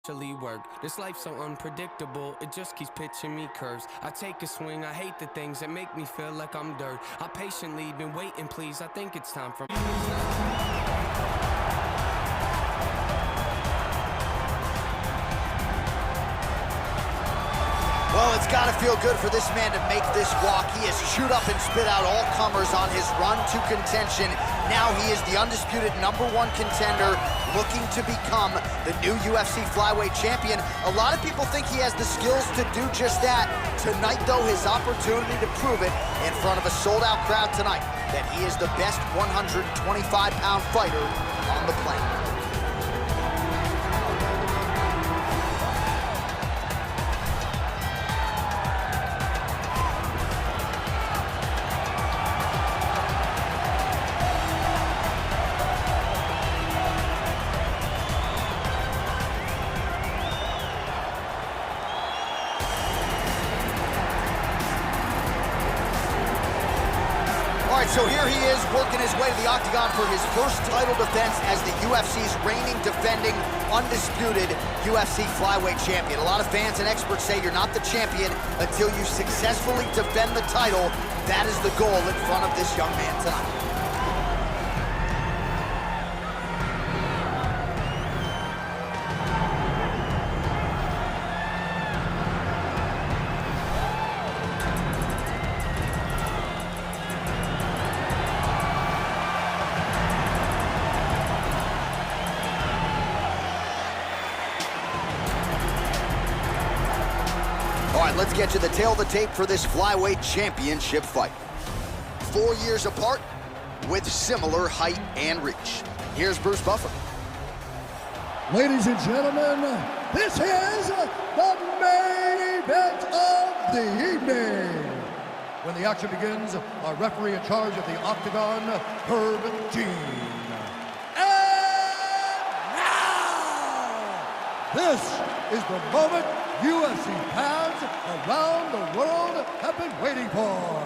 Work. This life's so unpredictable, it just keeps pitching me curves. I take a swing, I hate the things that make me feel like I'm dirt. I patiently been waiting, please, I think it's time for me. Well, it's got to feel good for this man to make this walk. He has chewed up and spit out all comers on his run to contention. Now he is the undisputed #1 contender, looking to become the new UFC Flyweight champion. A lot of people think he has the skills to do just that. Tonight, though, his opportunity to prove it in front of a sold-out crowd tonight, that he is the best 125-pound fighter on the planet. So here he is working his way to the octagon for his first title defense as the UFC's reigning, defending, undisputed UFC Flyweight champion. A lot of fans and experts say you're not the champion until you successfully defend the title. That is the goal in front of this young man tonight. All right, let's get to the tail of the tape for this Flyweight championship fight. 4 years apart with similar height and reach. Here's Bruce Buffer. Ladies and gentlemen, this is the main event of the evening. When the action begins, our referee in charge of the octagon, Herb Dean. And now, this is the moment UFC fans around the world have been waiting for.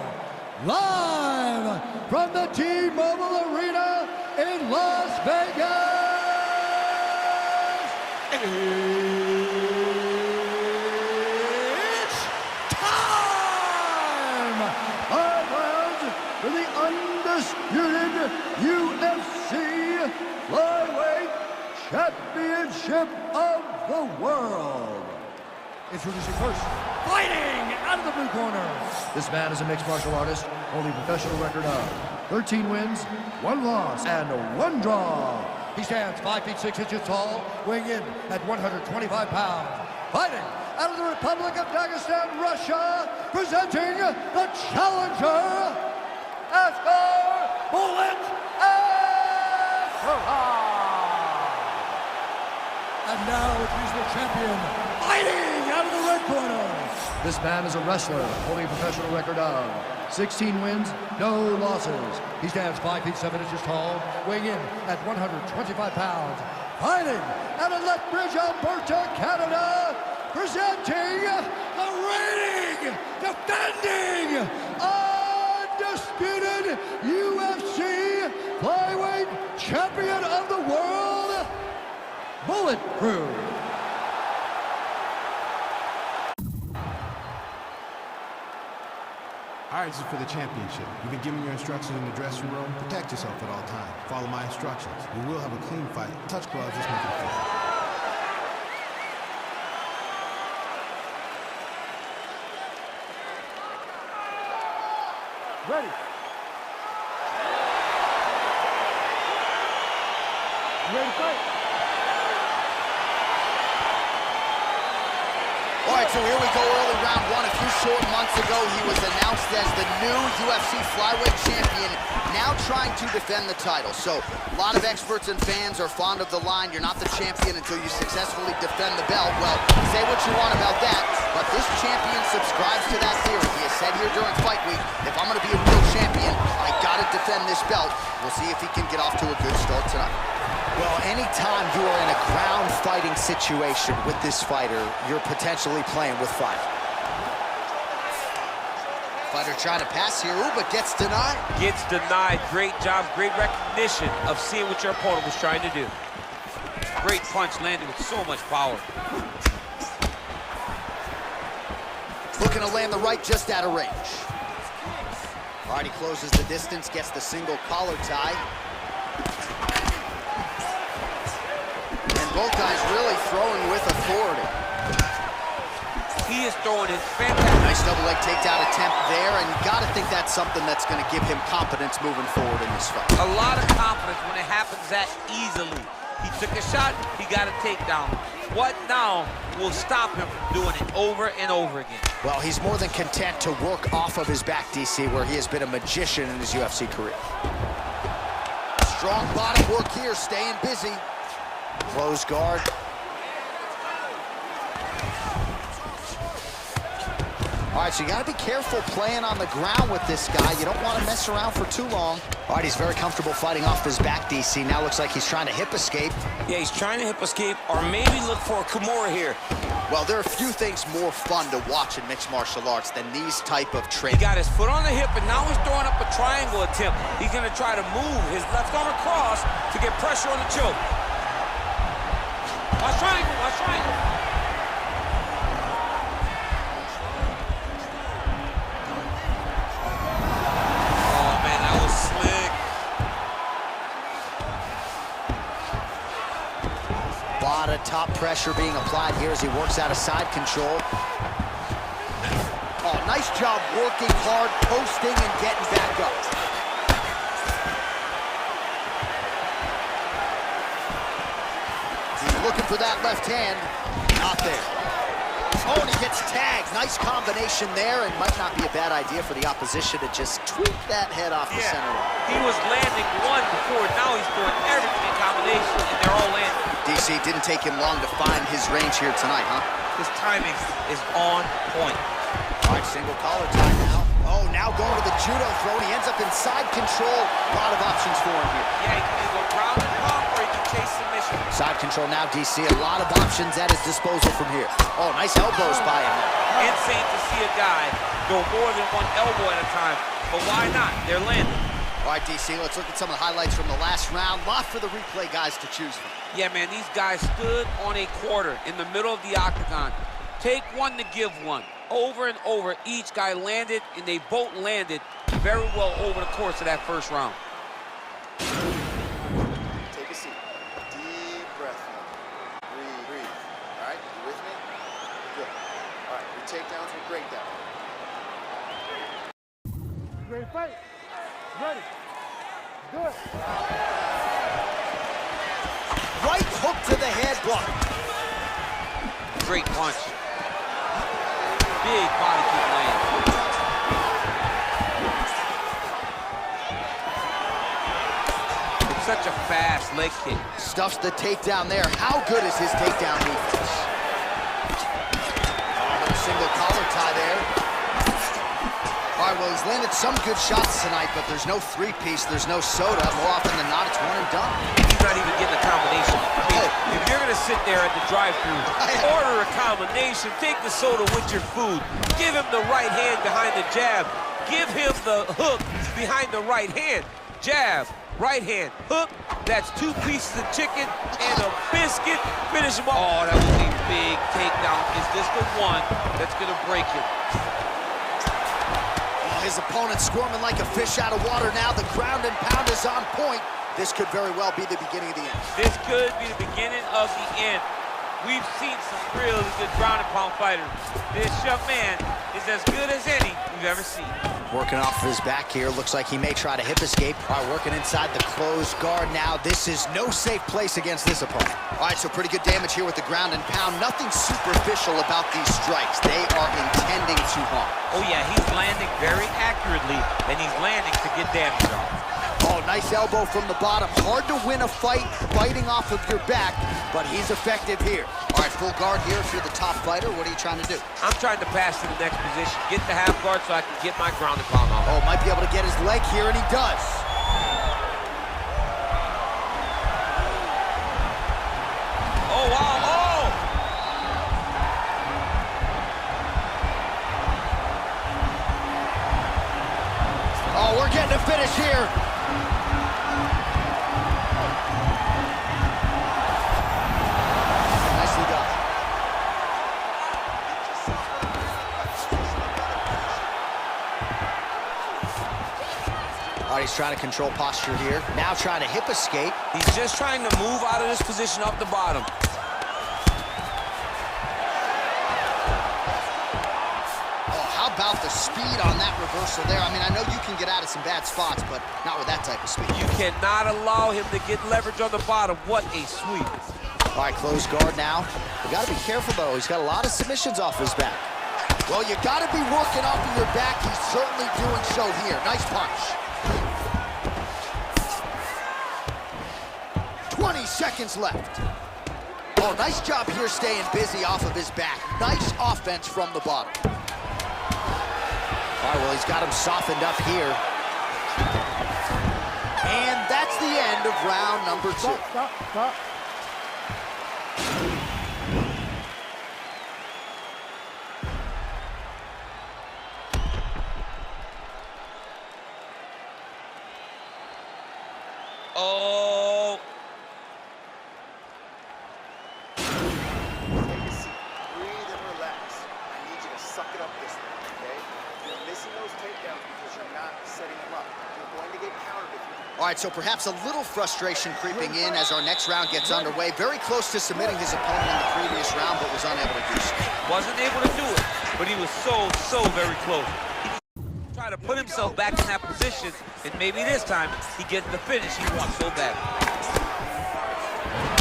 Live from the T-Mobile Arena in Las Vegas, it's time! Our friends, for the undisputed UFC Flyweight Championship of the World. Introducing first, fighting out of the blue corner. This man is a mixed martial artist, holding a professional record of 13 wins, 1 loss, and 1 draw. He stands 5 feet 6 inches tall, weighing in at 125 pounds. Fighting out of the Republic of Dagestan, Russia, presenting the challenger, Askar Askarov. And now he's the champion, fighting out of the red corner. This man is a wrestler, holding a professional record of 16 wins, no losses. He stands 5 feet 7 inches tall, weighing in at 125 pounds. Fighting out of Lethbridge, Alberta, Canada, presenting the reigning, defending, undisputed UFC Flyweight Champion of the World, Bullet Crew. All right, this is for the championship. You've been given your instructions in the dressing room. Protect yourself at all times. Follow my instructions. We will have a clean fight. Touch gloves, let's make it fair. Ready. Ready to fight. All right, so here we go, early round 1. A few short months ago, he was announced as the new UFC Flyweight champion, now trying to defend the title. So a lot of experts and fans are fond of the line, you're not the champion until you successfully defend the belt. Well, say what you want about that, but this champion subscribes to that theory. He has said here during fight week, if I'm going to be a real champion, I got to defend this belt. We'll see if he can get off to a good start tonight. Well, anytime you are in a ground fighting situation with this fighter, you're potentially playing with fire. Fighter trying to pass here, but gets denied. Gets denied. Great job, great recognition of seeing what your opponent was trying to do. Great punch landed with so much power. Looking to land the right just out of range. All right, he closes the distance, gets the single collar tie. And both guys really throwing with authority. He is throwing his fantastic. Nice double leg takedown attempt there, and you gotta think that's something that's gonna give him confidence moving forward in this fight. A lot of confidence when it happens that easily. He took a shot, he got a takedown. What now will stop him from doing it over and over again? Well, he's more than content to work off of his back, DC, where he has been a magician in his UFC career. Strong body work here, staying busy. Close guard. All right, so you gotta be careful playing on the ground with this guy. You don't want to mess around for too long. All right, he's very comfortable fighting off his back, DC. Now looks like he's trying to hip escape. Yeah, he's trying to hip escape or maybe look for a Kimura here. Well, there are a few things more fun to watch in mixed martial arts than these type of He training. got his foot on the hip, and now he's throwing up a triangle attempt. He's gonna try to move his left arm across to get pressure on the choke. Watch triangle, watch triangle. A lot of top pressure being applied here as he works out of side control. Oh, nice job working hard, posting, and getting back up. He's looking for that left hand. Not there. Oh, and he gets tagged. Nice combination there, and might not be a bad idea for the opposition to just tweak that head off the center line. He was landing one before, now he's doing everything in combination, and they're all landing. DC, didn't take him long to find his range here tonight, huh? His timing is on point. All right, single collar tie now. Oh, now going to the judo throw, and he ends up in side control. A lot of options for him here. Yeah, he can either go ground and pound, or he can chase submission. Side control now, DC. A lot of options at his disposal from here. Oh, nice elbows by him. Insane to see a guy go more than one elbow at a time, but why not? They're landing. All right, DC, let's look at some of the highlights from the last round. Lot for the replay guys to choose from. Yeah, man, these guys stood on a quarter in the middle of the octagon. Take one to give one. Over and over, each guy landed, and they both landed very well over the course of that first round. Take a seat. Deep breath. Breathe. All right, you with me? Good. All right, your takedowns were great that way. Ready to fight? Ready. Good. Right hook to the head block. Great punch. Big body kick land. It's such a fast leg kick. Stuffs the takedown there. How good is his takedown defense? Little single collar tie there. All right, well, he's landed some good shots tonight, but there's no three-piece, there's no soda. More often than not, it's one and done. He's not even getting a combination. I mean, if you're gonna sit there at the drive-thru, order a combination, take the soda with your food, give him the right hand behind the jab, give him the hook behind the right hand. Jab, right hand, hook, that's 2 pieces of chicken and a biscuit. Finish him off. Oh, that was a big takedown. Is this the one that's gonna break him? His opponent squirming like a fish out of water now. The ground and pound is on point. This could very well be the beginning of the end. This could be the beginning of the end. We've seen some really good ground and pound fighters. This young man is as good as any we've ever seen. Working off of his back here. Looks like he may try to hip escape. All right, working inside the closed guard now. This is no safe place against this opponent. All right, so pretty good damage here with the ground and pound. Nothing superficial about these strikes. They are intending to harm. Oh yeah, he's landing very accurately, and he's landing to get damage off. Oh, nice elbow from the bottom. Hard to win a fight fighting off of your back, but he's effective here. All right, full guard here if you're the top fighter. What are you trying to do? I'm trying to pass to the next position, get the half guard so I can get my ground and pound off. Oh, might be able to get his leg here, and he does. Oh, wow, oh! Oh, we're getting a finish here. he's trying to control posture here. Now trying to hip escape. He's just trying to move out of this position up the bottom. Oh, how about the speed on that reversal there? I mean, I know you can get out of some bad spots, but not with that type of speed. You cannot allow him to get leverage on the bottom. What a sweep. All right, close guard now. You got to be careful, though. He's got a lot of submissions off his back. Well, you got to be working off of your back. He's certainly doing so here. Nice punch. 20 seconds left. Oh, nice job here staying busy off of his back. Nice offense from the bottom. All right, well, he's got him softened up here. And that's the end of round number 2. Stop. Oh. Take a seat, breathe and relax. I need you to suck it up this way, okay? You're missing those takedowns because you're not setting them up. You're going to get countered if you do. All right, so perhaps a little frustration creeping in as our next round gets underway. Very close to submitting his opponent in the previous round, but was unable to do so. Wasn't able to do it, but he was so very close. He tried to put himself back in that position, and maybe this time he gets the finish he wants so bad.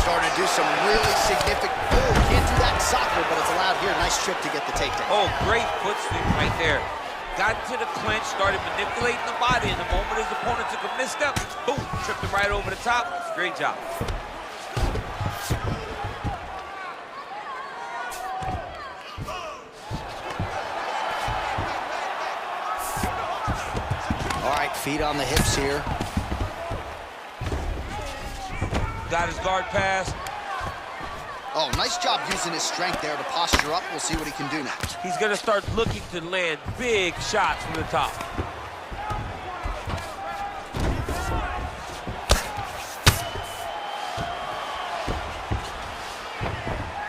Starting to do some really significant... Oh, can't do that in soccer, but it's allowed here. Nice trip to get the takedown. Oh, great foot sweep right there. Got into the clinch, started manipulating the body, and the moment his opponent took a misstep, boom, tripped him right over the top. Great job. All right, feet on the hips here. Got his guard pass. Oh, nice job using his strength there to posture up. We'll see what he can do next. He's gonna start looking to land big shots from the top.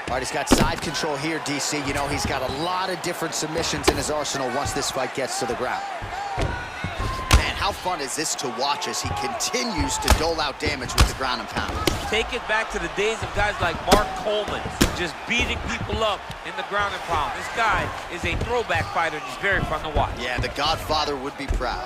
All right, he's got side control here, DC. You know, he's got a lot of different submissions in his arsenal once this fight gets to the ground. Man, how fun is this to watch as he continues to dole out damage with the ground and pound? Take it back to the days of guys like Mark Coleman, just beating people up in the ground and pound. This guy is a throwback fighter, and he's very fun to watch. Yeah, the Godfather would be proud.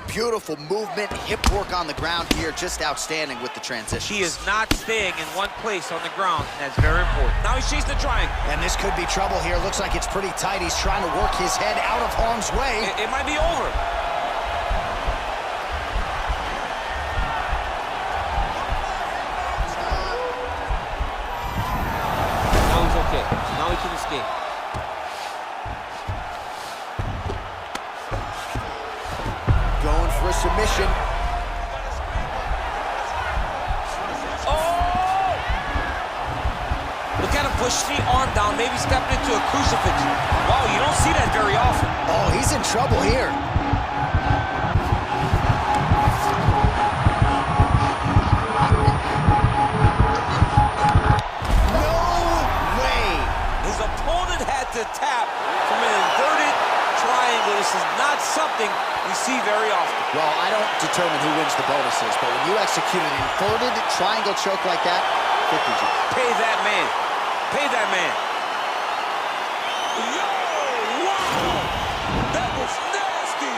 Beautiful movement, hip work on the ground here, just outstanding with the transition. He is not staying in one place on the ground, and that's very important. Now he's chasing the triangle. And this could be trouble here. Looks like it's pretty tight. He's trying to work his head out of harm's way. It might be over. Now he's okay. Now he can escape. Going for a submission. Oh! Look at him push the arm down, maybe stepping into a crucifix. Wow, you don't see that very often. Oh, he's in trouble here. No way. His opponent had to tap from an inverted triangle. This is not something we see very often. Well, I don't determine who wins the bonuses, but when you execute an inverted triangle choke like that, 50G. Pay that man. Pay that man. Yo, wow! That was nasty!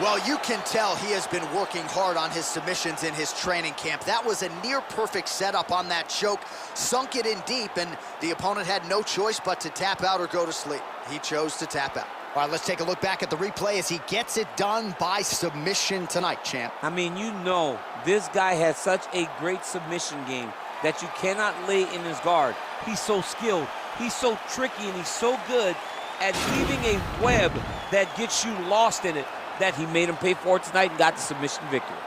Well, you can tell he has been working hard on his submissions in his training camp. That was a near-perfect setup on that choke. Sunk it in deep, and the opponent had no choice but to tap out or go to sleep. He chose to tap out. All right, let's take a look back at the replay as he gets it done by submission tonight, champ. I mean, you know, this guy has such a great submission game that you cannot lay in his guard. He's so skilled, he's so tricky, and he's so good at weaving a web that gets you lost in it that he made him pay for it tonight and got the submission victory.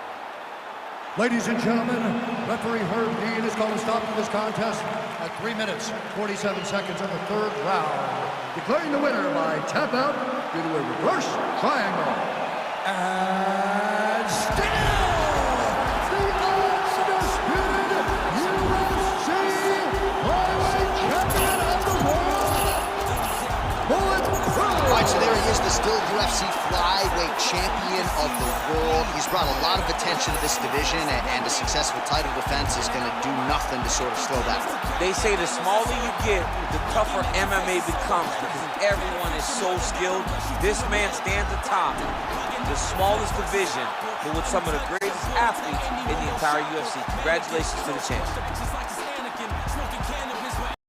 Ladies and gentlemen, referee Herb Dean is calling a stop to this contest at 3 minutes, 47 seconds of the third round, declaring the winner by tap out due to a reverse triangle. And still, the undisputed UFC Flyweight Champion of the still UFC Flyweight champion of the world. He's brought a lot of attention to this division, and a successful title defense is going to do nothing to sort of slow that. They say the smaller you get, the tougher MMA becomes because everyone is so skilled. This man stands atop the smallest division, but with some of the greatest athletes in the entire UFC. Congratulations to the champion.